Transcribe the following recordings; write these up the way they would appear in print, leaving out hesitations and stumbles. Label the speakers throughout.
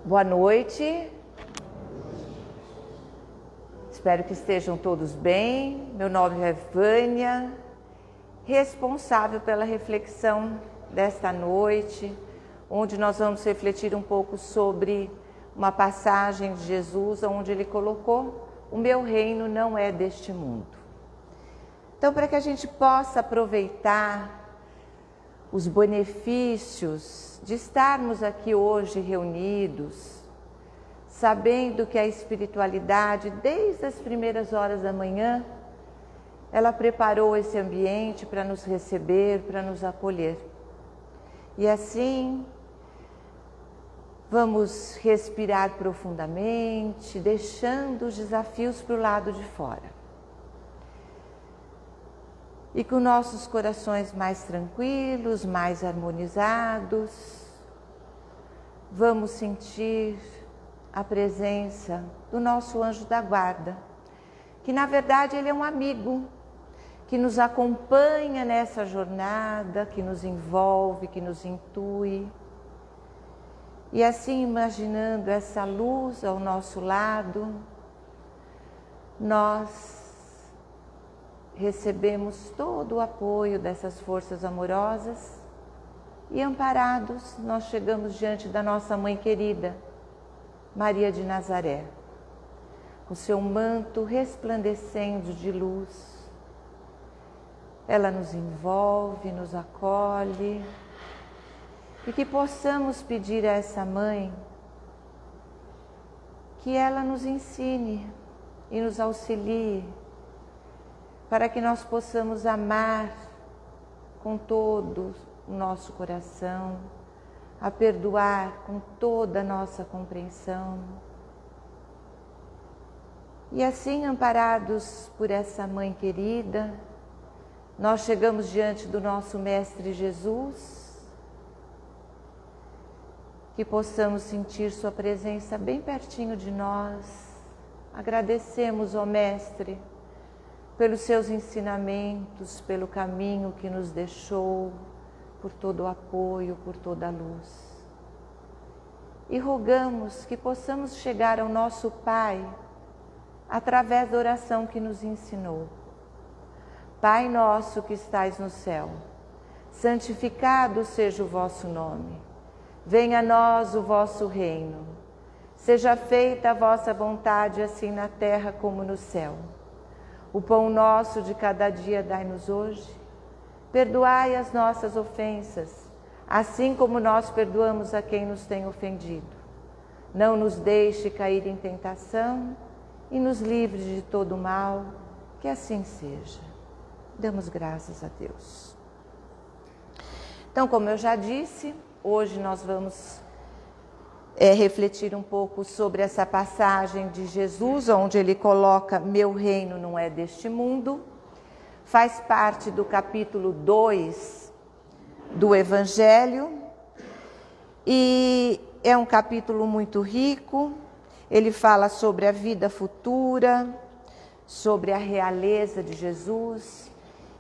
Speaker 1: Boa noite. Espero que estejam todos bem. Meu nome é Vânia, responsável pela reflexão desta noite, onde nós vamos refletir um pouco sobre uma passagem de Jesus, onde ele colocou: o meu reino não é deste mundo. Então, para que a gente possa aproveitar os benefícios de estarmos aqui hoje reunidos, sabendo que a espiritualidade, desde as primeiras horas da manhã, ela preparou esse ambiente para nos receber, para nos acolher. E assim, vamos respirar profundamente, deixando os desafios para o lado de fora. E com nossos corações mais tranquilos, mais harmonizados, vamos sentir a presença do nosso anjo da guarda, que na verdade ele é um amigo, que nos acompanha nessa jornada, que nos envolve, que nos intui. E assim, imaginando essa luz ao nosso lado, nós recebemos todo o apoio dessas forças amorosas e, amparados, nós chegamos diante da nossa mãe querida, Maria de Nazaré, com seu manto resplandecendo de luz. Ela nos envolve, nos acolhe, e que possamos pedir a essa mãe que ela nos ensine e nos auxilie, para que nós possamos amar com todo o nosso coração, a perdoar com toda a nossa compreensão. E assim, amparados por essa mãe querida, nós chegamos diante do nosso Mestre Jesus, que possamos sentir sua presença bem pertinho de nós. Agradecemos, ó Mestre, pelos seus ensinamentos, pelo caminho que nos deixou, por todo o apoio, por toda a luz. E rogamos que possamos chegar ao nosso Pai através da oração que nos ensinou. Pai nosso que estais no céu, santificado seja o vosso nome. Venha a nós o vosso reino. Seja feita a vossa vontade, assim na terra como no céu. O pão nosso de cada dia dai-nos hoje. Perdoai as nossas ofensas, assim como nós perdoamos a quem nos tem ofendido. Não nos deixe cair em tentação e nos livre de todo mal, que assim seja. Damos graças a Deus. Então, como eu já disse, hoje nós vamos refletir um pouco sobre essa passagem de Jesus, onde ele coloca: meu reino não é deste mundo. Faz parte do capítulo 2 do Evangelho e é um capítulo muito rico. Ele fala sobre a vida futura, sobre a realeza de Jesus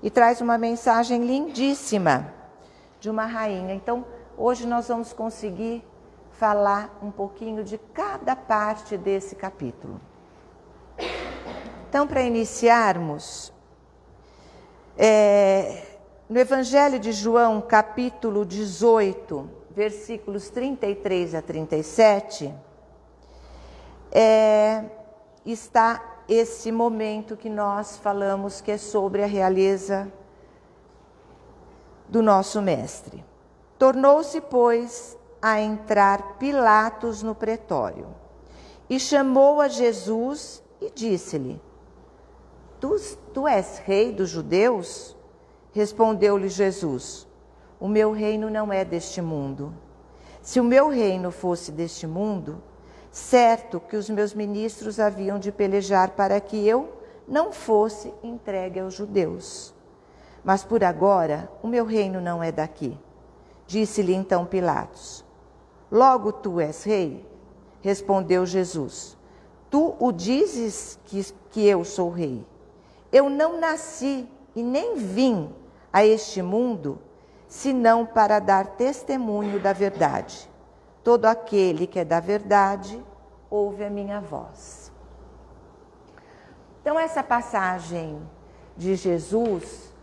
Speaker 1: e traz uma mensagem lindíssima de uma rainha. Então, hoje nós vamos conseguir falar um pouquinho de cada parte desse capítulo. Então, para iniciarmos, no Evangelho de João, capítulo 18, versículos 33 a 37, está esse momento que nós falamos, que é sobre a realeza do nosso Mestre. Tornou-se, pois, a entrar Pilatos no pretório, e chamou a Jesus e disse-lhe: Tu és rei dos judeus? Respondeu-lhe Jesus: o meu reino não é deste mundo. Se o meu reino fosse deste mundo, certo que os meus ministros haviam de pelejar para que eu não fosse entregue aos judeus. Mas por agora o meu reino não é daqui. Disse-lhe então Pilatos: logo tu és rei? Respondeu Jesus: tu o dizes que eu sou rei. Eu não nasci e nem vim a este mundo, senão para dar testemunho da verdade. todo aquele que é da verdade, ouve a minha voz. Então essa passagem de Jesus,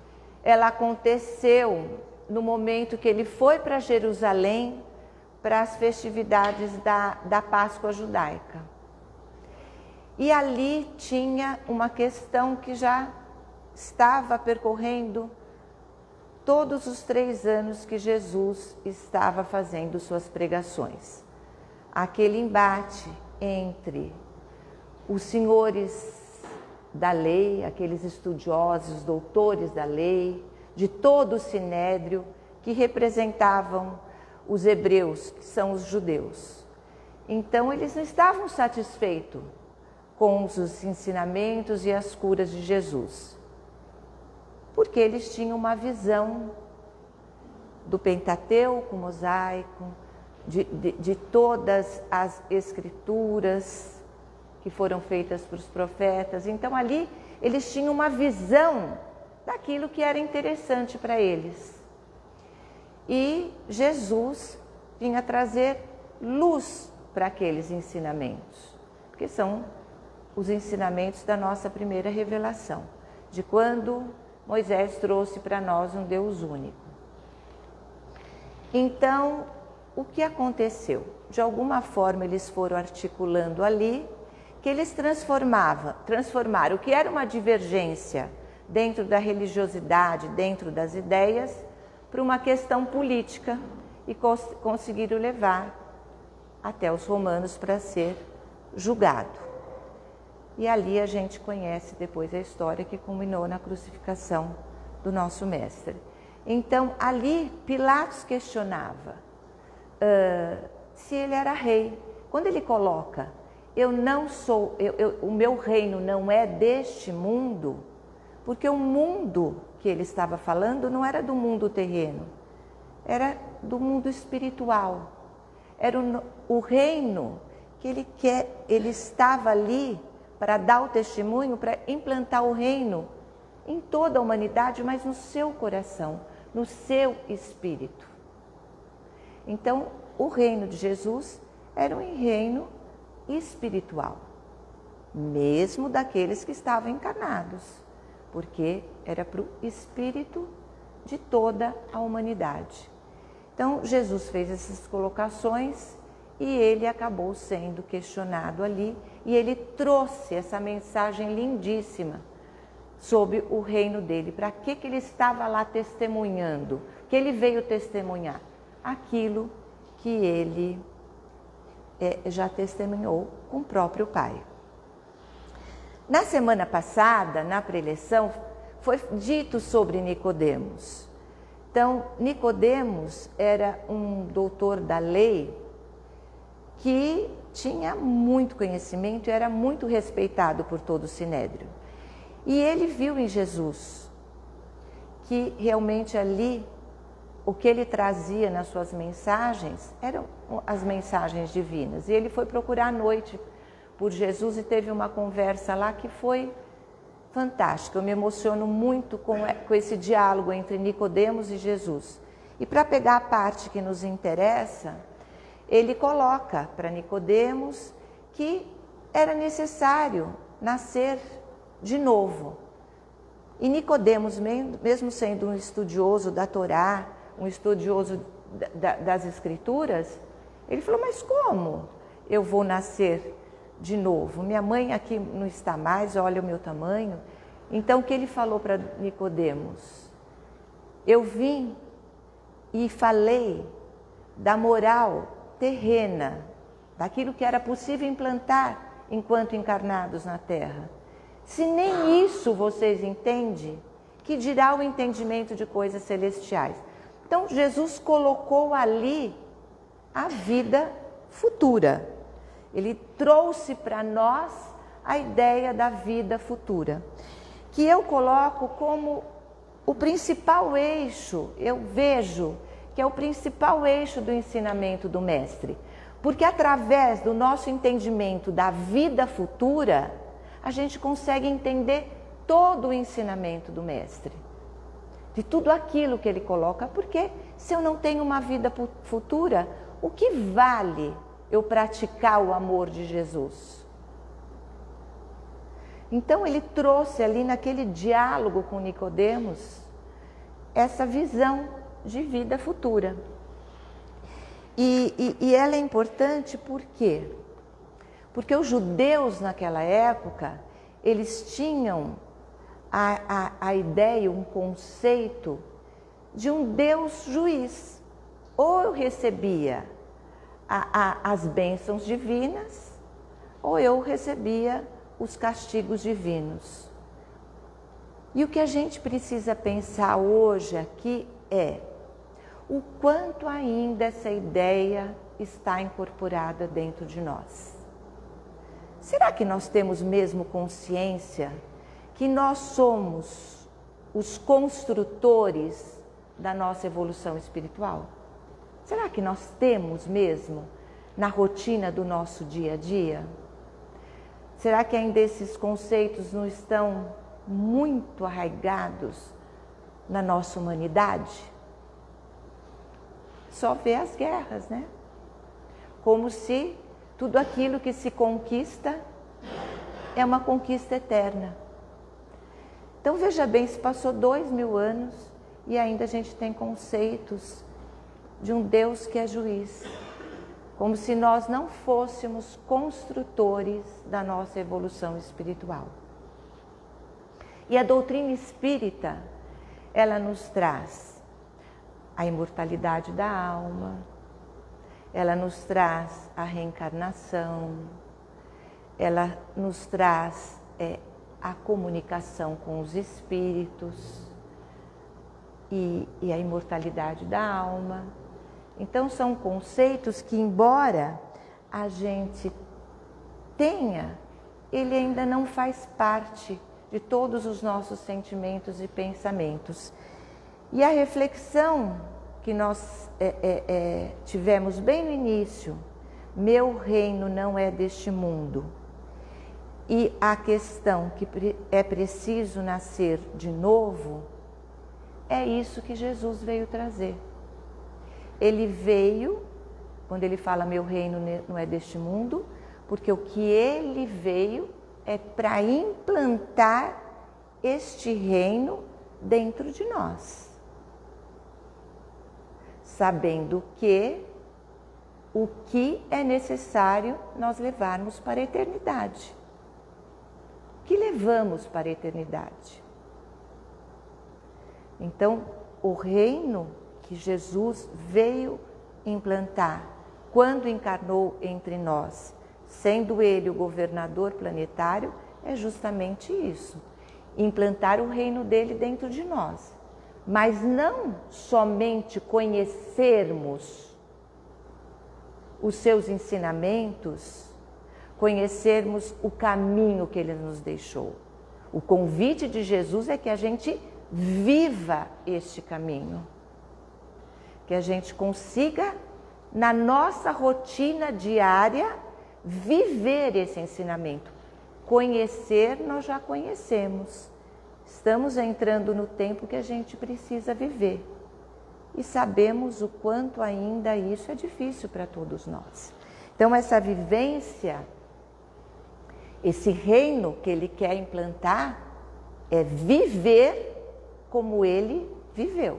Speaker 1: ela aconteceu no momento que ele foi para Jerusalém para as festividades da Páscoa judaica. E ali tinha uma questão que já estava percorrendo todos os 3 anos que Jesus estava fazendo suas pregações. Aquele embate entre os senhores da lei, aqueles estudiosos, doutores da lei, de todo o sinédrio, que representavam os hebreus, que são os judeus. Então, eles não estavam satisfeitos com os ensinamentos e as curas de Jesus, porque eles tinham uma visão do Pentateuco mosaico, de todas as escrituras que foram feitas para os profetas. Então ali eles tinham uma visão daquilo que era interessante para eles. E Jesus vinha trazer luz para aqueles ensinamentos, porque são os ensinamentos da nossa primeira revelação, de quando Moisés trouxe para nós um Deus único. Então, o que aconteceu? De alguma forma eles foram articulando ali que eles transformaram o que era uma divergência dentro da religiosidade, dentro das ideias, para uma questão política e conseguiram levar até os romanos para ser julgado. E ali a gente conhece depois a história que culminou na crucificação do nosso mestre. Então ali Pilatos questionava se ele era rei. Quando ele coloca, o meu reino não é deste mundo, porque o mundo que ele estava falando não era do mundo terreno, era do mundo espiritual. Era o reino que ele estava ali para dar o testemunho, para implantar o reino em toda a humanidade, mas no seu coração, no seu espírito. Então, o reino de Jesus era um reino espiritual, mesmo daqueles que estavam encarnados, porque era para o espírito de toda a humanidade. Então, Jesus fez essas colocações e ele acabou sendo questionado ali, e ele trouxe essa mensagem lindíssima sobre o reino dele. Para que ele estava lá testemunhando? Que ele veio testemunhar? Aquilo que ele já testemunhou com o próprio Pai. Na semana passada, na preleção, foi dito sobre Nicodemos. Então, Nicodemos era um doutor da lei que tinha muito conhecimento e era muito respeitado por todo o sinédrio. E ele viu em Jesus que realmente ali o que ele trazia nas suas mensagens eram as mensagens divinas. E ele foi procurar à noite por Jesus e teve uma conversa lá que foi fantástica. Eu me emociono muito com esse diálogo entre Nicodemos e Jesus. E para pegar a parte que nos interessa, ele coloca para Nicodemos que era necessário nascer de novo. E Nicodemos, mesmo sendo um estudioso da Torá, um estudioso das Escrituras, ele falou, mas como eu vou nascer de novo? Minha mãe aqui não está mais, olha o meu tamanho. Então o que ele falou para Nicodemos? Eu vim e falei da moral terrena, daquilo que era possível implantar enquanto encarnados na Terra. Se nem isso vocês entendem, que dirá o entendimento de coisas celestiais? Então Jesus colocou ali a vida futura. Ele trouxe para nós a ideia da vida futura, que eu coloco como o principal eixo, eu vejo que é o principal eixo do ensinamento do Mestre. Porque através do nosso entendimento da vida futura, a gente consegue entender todo o ensinamento do Mestre. De tudo aquilo que ele coloca, porque se eu não tenho uma vida futura, o que vale eu praticar o amor de Jesus? Então ele trouxe ali naquele diálogo com Nicodemos essa visão de vida futura. E ela é importante por quê? Porque os judeus naquela época, eles tinham a ideia, um conceito de um Deus juiz. Ou eu recebia as bênçãos divinas, ou eu recebia os castigos divinos. E o que a gente precisa pensar hoje aqui é o quanto ainda essa ideia está incorporada dentro de nós. Será que nós temos mesmo consciência que nós somos os construtores da nossa evolução espiritual? Será que nós temos mesmo na rotina do nosso dia a dia? Será que ainda esses conceitos não estão muito arraigados na nossa humanidade? Só vê as guerras, né? Como se tudo aquilo que se conquista é uma conquista eterna. Então veja bem, se passou 2000 anos e ainda a gente tem conceitos de um Deus que é juiz. Como se nós não fôssemos construtores da nossa evolução espiritual. E a doutrina espírita, ela nos traz a imortalidade da alma, ela nos traz a reencarnação, ela nos traz a comunicação com os espíritos e a imortalidade da alma. Então são conceitos que, embora a gente tenha, ele ainda não faz parte de todos os nossos sentimentos e pensamentos. E a reflexão que nós tivemos bem no início, meu reino não é deste mundo, e a questão que é preciso nascer de novo, é isso que Jesus veio trazer. Ele veio, quando ele fala meu reino não é deste mundo, porque o que ele veio é para implantar este reino dentro de nós. Sabendo que o que é necessário nós levarmos para a eternidade. O que levamos para a eternidade? Então, o reino que Jesus veio implantar quando encarnou entre nós, sendo ele o governador planetário, é justamente isso. Implantar o reino dele dentro de nós. Mas não somente conhecermos os seus ensinamentos, conhecermos o caminho que ele nos deixou. O convite de Jesus é que a gente viva este caminho. Que a gente consiga, na nossa rotina diária, viver esse ensinamento. Conhecer, nós já conhecemos. Estamos entrando no tempo que a gente precisa viver. E sabemos o quanto ainda isso é difícil para todos nós. Então, essa vivência, esse reino que ele quer implantar, é viver como ele viveu.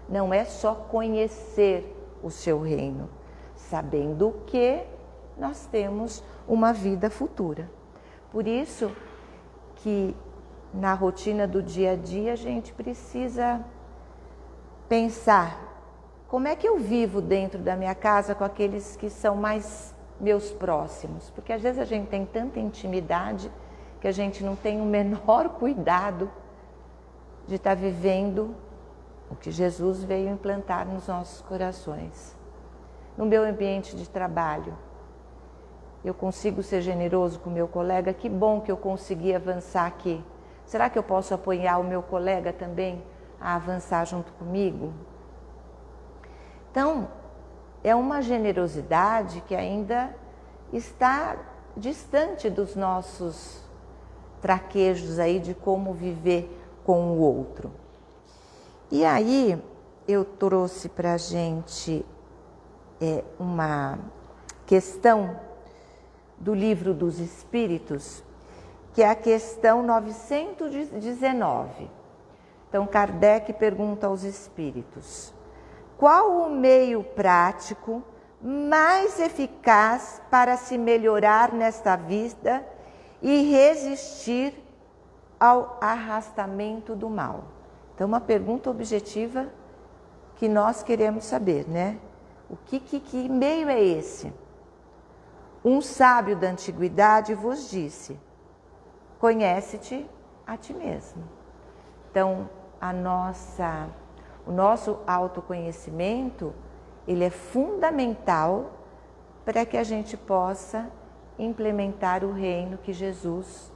Speaker 1: Não é só conhecer o seu reino, sabendo que nós temos uma vida futura. Por isso que na rotina do dia a dia a gente precisa pensar como é que eu vivo dentro da minha casa com aqueles que são mais meus próximos. Porque às vezes a gente tem tanta intimidade que a gente não tem o menor cuidado de estar vivendo o que Jesus veio implantar nos nossos corações. No meu ambiente de trabalho, eu consigo ser generoso com o meu colega? Que bom que eu consegui avançar aqui. Será que eu posso apoiar o meu colega também a avançar junto comigo? Então, é uma generosidade que ainda está distante dos nossos traquejos aí de como viver com o outro. E aí, eu trouxe para a gente uma questão do Livro dos Espíritos, que é a questão 919. Então, Kardec pergunta aos espíritos: qual o meio prático mais eficaz para se melhorar nesta vida e resistir ao arrastamento do mal? Então, uma pergunta objetiva que nós queremos saber, né? Que meio é esse? Um sábio da antiguidade vos disse: conhece-te a ti mesmo. Então, o nosso autoconhecimento, ele é fundamental para que a gente possa implementar o reino que Jesus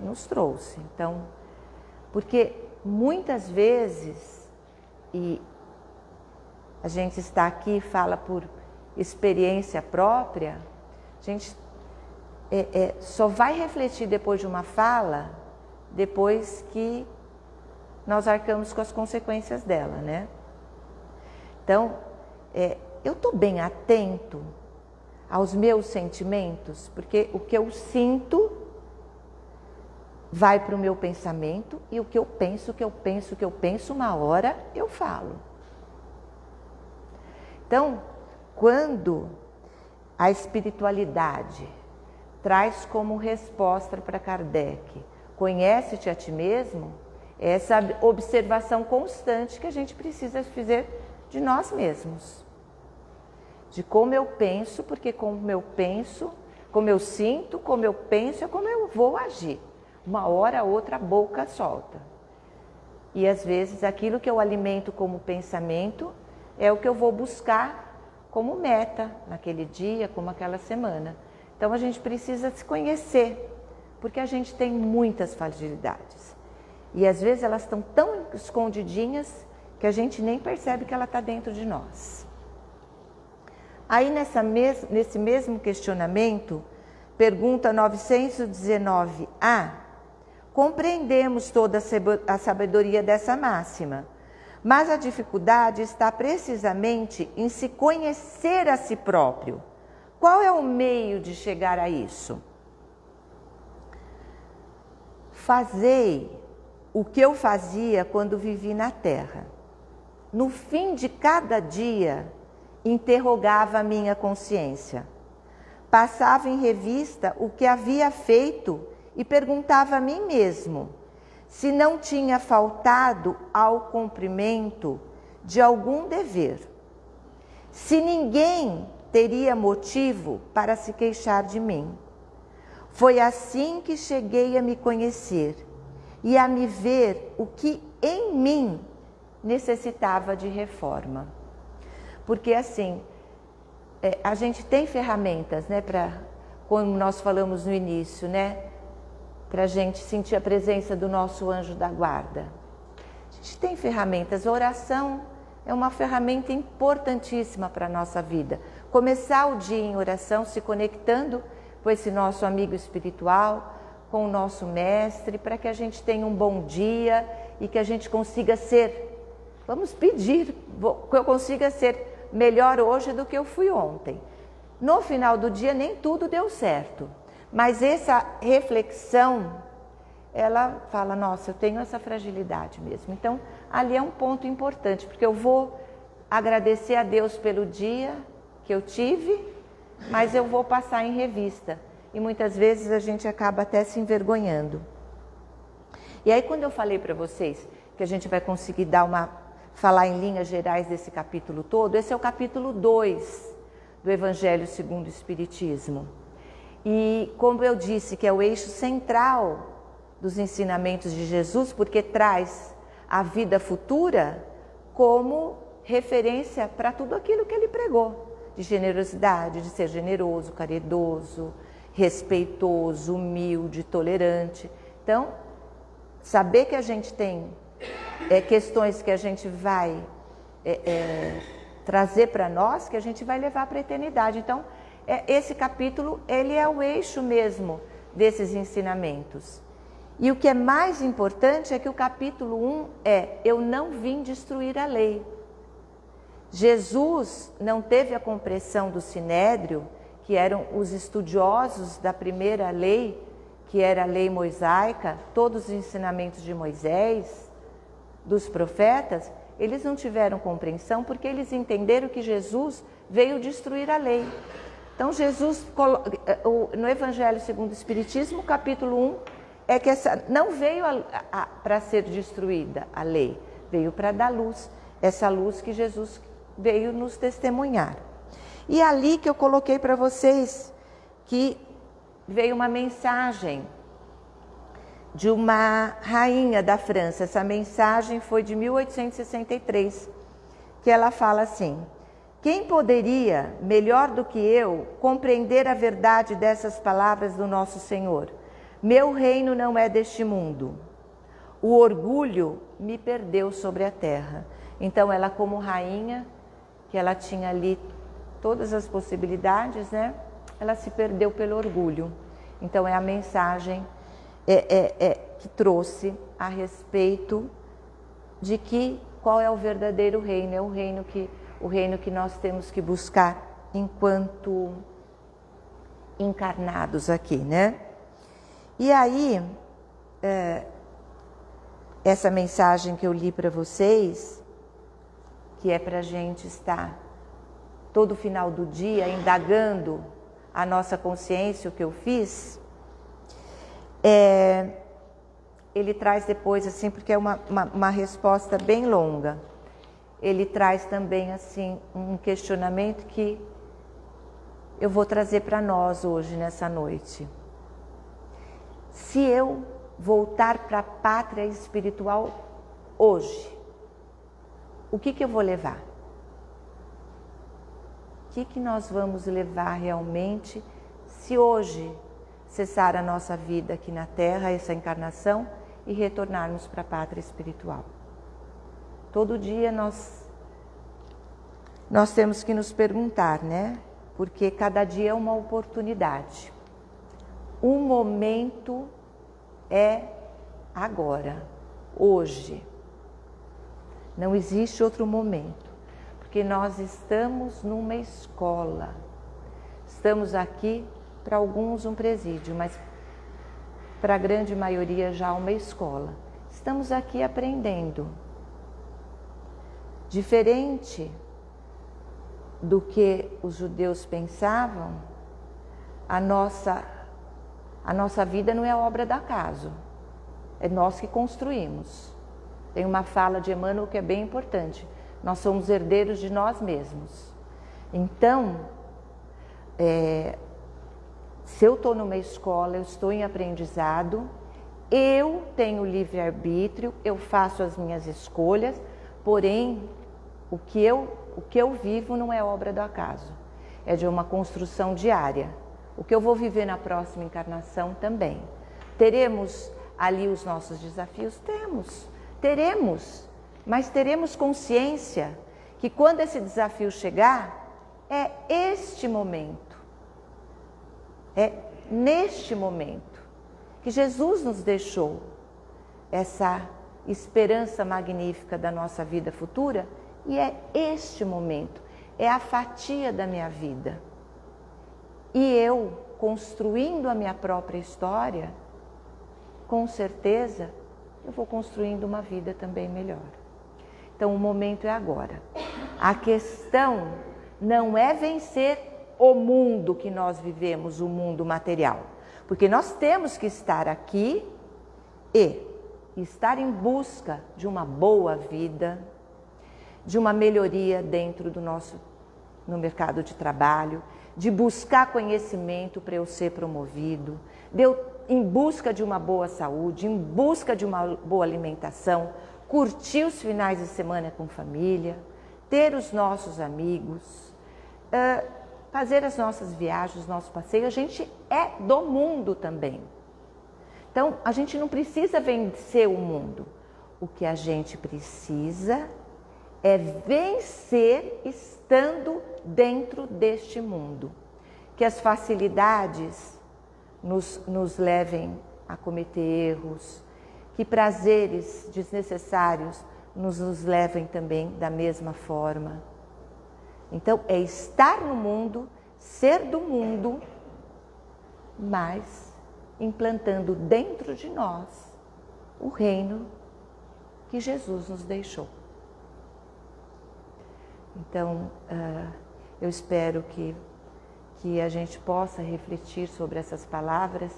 Speaker 1: nos trouxe. Então, porque muitas vezes, e a gente está aqui e fala por experiência própria, a gente só vai refletir depois de uma fala, depois que nós arcamos com as consequências dela, né? Então, eu estou bem atento aos meus sentimentos, porque o que eu sinto vai para o meu pensamento, e o que eu penso, uma hora eu falo. Então, quando a espiritualidade traz como resposta para Kardec: conhece-te a ti mesmo, é essa observação constante que a gente precisa fazer de nós mesmos. De como eu penso, porque como eu penso, como eu sinto, como eu penso, é como eu vou agir. Uma hora a outra a boca solta. E às vezes aquilo que eu alimento como pensamento é o que eu vou buscar como meta naquele dia, como aquela semana. Então a gente precisa se conhecer, porque a gente tem muitas fragilidades. E às vezes elas estão tão escondidinhas que a gente nem percebe que ela está dentro de nós. Aí nesse mesmo questionamento, pergunta 919A, compreendemos toda a sabedoria dessa máxima, mas a dificuldade está precisamente em se conhecer a si próprio. Qual é o meio de chegar a isso? Fazei o que eu fazia quando vivi na terra. No fim de cada dia, interrogava a minha consciência. Passava em revista o que havia feito e perguntava a mim mesmo se não tinha faltado ao cumprimento de algum dever. Se ninguém teria motivo para se queixar de mim. Foi assim que cheguei a me conhecer e a me ver o que em mim necessitava de reforma. Porque assim, a gente tem ferramentas, né, como nós falamos no início, né, para a gente sentir a presença do nosso anjo da guarda. A gente tem ferramentas, a oração é uma ferramenta importantíssima para a nossa vida. Começar o dia em oração, se conectando com esse nosso amigo espiritual, com o nosso mestre, para que a gente tenha um bom dia e que a gente consiga vamos pedir, que eu consiga ser melhor hoje do que eu fui ontem. No final do dia nem tudo deu certo, mas essa reflexão, ela fala, nossa, eu tenho essa fragilidade mesmo. Então, ali é um ponto importante, porque eu vou agradecer a Deus pelo dia que eu tive, mas eu vou passar em revista. E muitas vezes a gente acaba até se envergonhando. E aí, quando eu falei para vocês que a gente vai conseguir falar em linhas gerais desse capítulo todo, esse é o capítulo 2 do Evangelho segundo o Espiritismo. E como eu disse, que é o eixo central dos ensinamentos de Jesus, porque traz a vida futura como referência para tudo aquilo que ele pregou, de generosidade, de ser generoso, caridoso, respeitoso, humilde, tolerante. Então, saber que a gente tem questões que a gente vai trazer para nós, que a gente vai levar para a eternidade. Então, esse capítulo, ele é o eixo mesmo desses ensinamentos. E o que é mais importante é que o capítulo 1 eu não vim destruir a lei. Jesus não teve a compreensão do Sinédrio, que eram os estudiosos da primeira lei, que era a lei mosaica, todos os ensinamentos de Moisés, dos profetas. Eles não tiveram compreensão porque eles entenderam que Jesus veio destruir a lei. Então Jesus, no Evangelho segundo o Espiritismo, capítulo 1, é que não veio para ser destruída a lei, veio para dar luz, essa luz que Jesus veio nos testemunhar. E ali que eu coloquei para vocês que veio uma mensagem de uma rainha da França. Essa mensagem foi de 1863, que ela fala assim: quem poderia, melhor do que eu, compreender a verdade dessas palavras do nosso Senhor? Meu reino não é deste mundo. O orgulho me perdeu sobre a terra. Então ela, como rainha, que ela tinha ali todas as possibilidades, né? Ela se perdeu pelo orgulho. Então é a mensagem que trouxe a respeito de que qual é o verdadeiro reino. É o reino que nós temos que buscar enquanto encarnados aqui, né? E aí, essa mensagem que eu li para vocês, que é para a gente estar todo final do dia indagando a nossa consciência, o que eu fiz, ele traz depois, assim, porque é uma resposta bem longa, ele traz também, assim, um questionamento que eu vou trazer para nós hoje, nessa noite. Se eu voltar para a pátria espiritual hoje, o que eu vou levar? O que nós vamos levar realmente se hoje cessar a nossa vida aqui na Terra, essa encarnação, e retornarmos para a pátria espiritual? Todo dia nós temos que nos perguntar, né? Porque cada dia é uma oportunidade. Um momento é agora, hoje. Não existe outro momento, porque nós estamos numa escola. Estamos aqui, para alguns um presídio, mas para a grande maioria já uma escola. Estamos aqui aprendendo. Diferente do que os judeus pensavam, a nossa vida não é obra do acaso, é nós que construímos. Tem uma fala de Emmanuel que é bem importante: nós somos herdeiros de nós mesmos. Então, se eu estou numa escola, eu estou em aprendizado, eu tenho livre-arbítrio, eu faço as minhas escolhas, porém, o que eu vivo não é obra do acaso, é de uma construção diária. O que eu vou viver na próxima encarnação também. Teremos ali os nossos desafios? Teremos, mas teremos consciência que quando esse desafio chegar, é este momento, é neste momento que Jesus nos deixou essa esperança magnífica da nossa vida futura, e é este momento, é a fatia da minha vida. E eu, construindo a minha própria história, com certeza, eu vou construindo uma vida também melhor. Então, o momento é agora. A questão não é vencer o mundo que nós vivemos, o mundo material. Porque nós temos que estar aqui e estar em busca de uma boa vida, de uma melhoria dentro no mercado de trabalho, de buscar conhecimento para eu ser promovido, em busca de uma boa saúde, em busca de uma boa alimentação, curtir os finais de semana com família, ter os nossos amigos, fazer as nossas viagens, os nossos passeios. A gente é do mundo também. Então, a gente não precisa vencer o mundo. O que a gente precisa é vencer estando dentro deste mundo. Que as facilidades nos levem a cometer erros, que prazeres desnecessários nos levem também da mesma forma. Então, é estar no mundo, ser do mundo, mas implantando dentro de nós o reino que Jesus nos deixou. Então, eu espero que a gente possa refletir sobre essas palavras,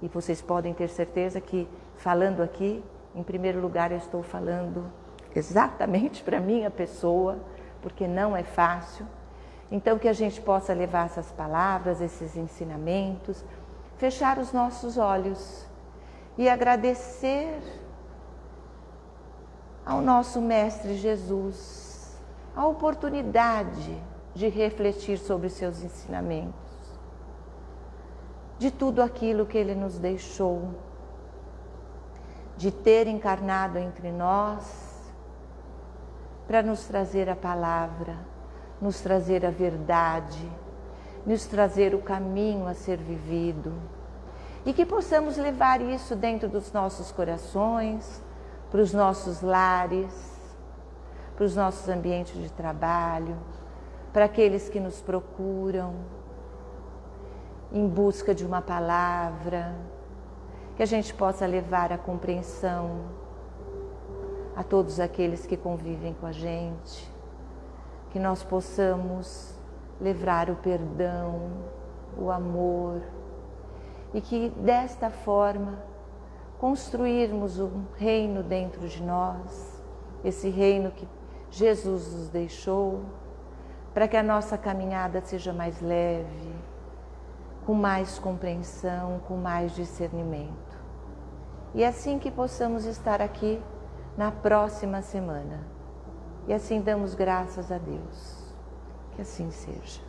Speaker 1: e vocês podem ter certeza que, falando aqui, em primeiro lugar, eu estou falando exatamente para a minha pessoa, porque não é fácil. Então, que a gente possa levar essas palavras, esses ensinamentos, fechar os nossos olhos e agradecer ao nosso Mestre Jesus a oportunidade de refletir sobre os seus ensinamentos, de tudo aquilo que Ele nos deixou, de ter encarnado entre nós para nos trazer a palavra, nos trazer a verdade, nos trazer o caminho a ser vivido, e que possamos levar isso dentro dos nossos corações, para os nossos lares, para os nossos ambientes de trabalho, para aqueles que nos procuram em busca de uma palavra, que a gente possa levar a compreensão a todos aqueles que convivem com a gente, que nós possamos levar o perdão, o amor, e que desta forma construirmos um reino dentro de nós, esse reino que Jesus nos deixou, para que a nossa caminhada seja mais leve, com mais compreensão, com mais discernimento. E assim que possamos estar aqui na próxima semana. E assim damos graças a Deus. Que assim seja.